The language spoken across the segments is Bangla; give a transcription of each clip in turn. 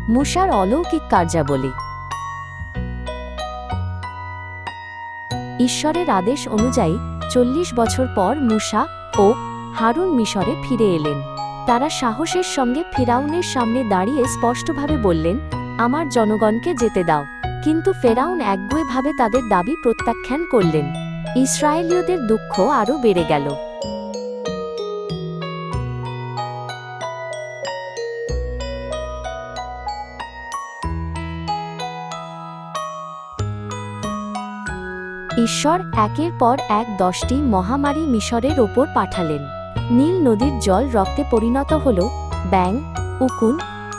মুসার অলৌকিক কার্যাবলী। ঈশ্বরের আদেশ অনুযায়ী 40 বছর পর মুসা ও হারুন মিশরে ফিরে এলেন। তারা সাহসের সঙ্গে ফিরাউনের সামনে দাঁড়িয়ে স্পষ্টভাবে বললেন, আমার জনগণকে যেতে দাও। কিন্তু ফেরাউন একগুঁয়েভাবে তাদের দাবি প্রত্যাখ্যান করলেন। ইসরায়েলীয়দের দুঃখ আরও বেড়ে গেল। ঈশ্বর একের পর এক 10টি মহামারী মিশরের ওপর পাঠালেন। নীল নদীর জল রক্তে পরিণত হল, ব্যাঙ, উকুন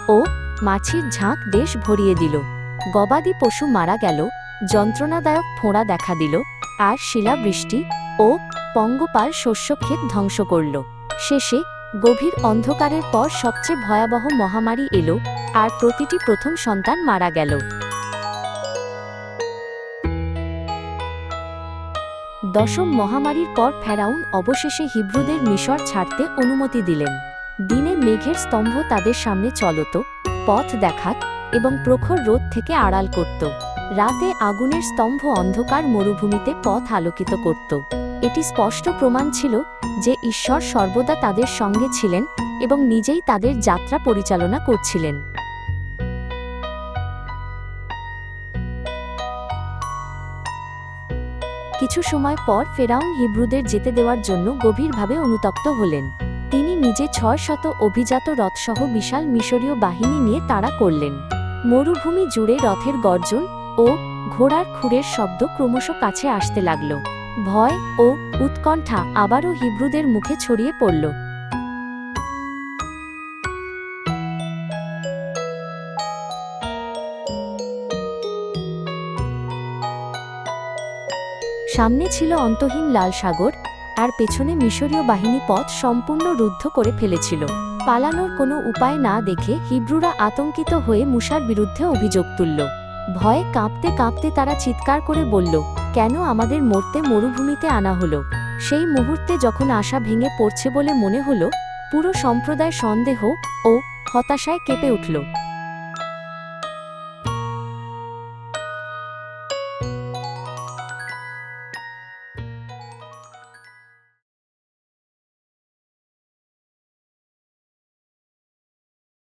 ও মাছির ঝাঁক দেশ ভরিয়ে দিল। গবাদি পশু মারা গেল, যন্ত্রণাদায়ক ফোঁড়া দেখা দিল, আর শিলাবৃষ্টি ও পঙ্গপাল শস্যক্ষেত ধ্বংস করল। শেষে গভীর অন্ধকারের পর সবচেয়ে ভয়াবহ মহামারী এলো, আর প্রতিটি প্রথম সন্তান মারা গেল। দশম মহামারীর পর ফেরাউন অবশেষে হিব্রুদের মিশর ছাড়তে অনুমতি দিলেন। দিনে মেঘের স্তম্ভ তাদের সামনে চলত, পথ দেখাত এবং প্রখর রোদ থেকে আড়াল করত। রাতে আগুনের স্তম্ভ অন্ধকার মরুভূমিতে পথ আলোকিত করত। এটি স্পষ্ট প্রমাণ ছিল যে ঈশ্বর সর্বদা তাদের সঙ্গে ছিলেন এবং নিজেই তাদের যাত্রা পরিচালনা করছিলেন। কিছু সময় পর ফেরাউন হিব্রুদের যেতে দেওয়ার জন্য গভীরভাবে অনুতপ্ত হলেন। তিনি নিজে 600 অভিজাত রথসহ বিশাল মিশরীয় বাহিনী নিয়ে তাড়া করলেন। মরুভূমি জুড়ে রথের গর্জন ও ঘোড়ার খুরের শব্দ ক্রমশ কাছে আসতে লাগল। ভয় ও উৎকণ্ঠা আবারও হিব্রুদের মুখে ছড়িয়ে পড়ল। সামনে ছিল অন্তহীন লাল সাগর, আর পেছনে মিশরীয় বাহিনী পথ সম্পূর্ণ রুদ্ধ করে ফেলেছিল। পালানোর কোনো উপায় না দেখে হিব্রুরা আতঙ্কিত হয়ে মুসার বিরুদ্ধে অভিযোগ তুলল। ভয়ে কাঁপতে কাঁপতে তারা চিৎকার করে বলল, কেন আমাদের মরতে মরুভূমিতে আনা হলো? সেই মুহূর্তে যখন আশা ভেঙে পড়ছে বলে মনে হলো, পুরো সম্প্রদায় সন্দেহ ও হতাশায় কেঁপে উঠল।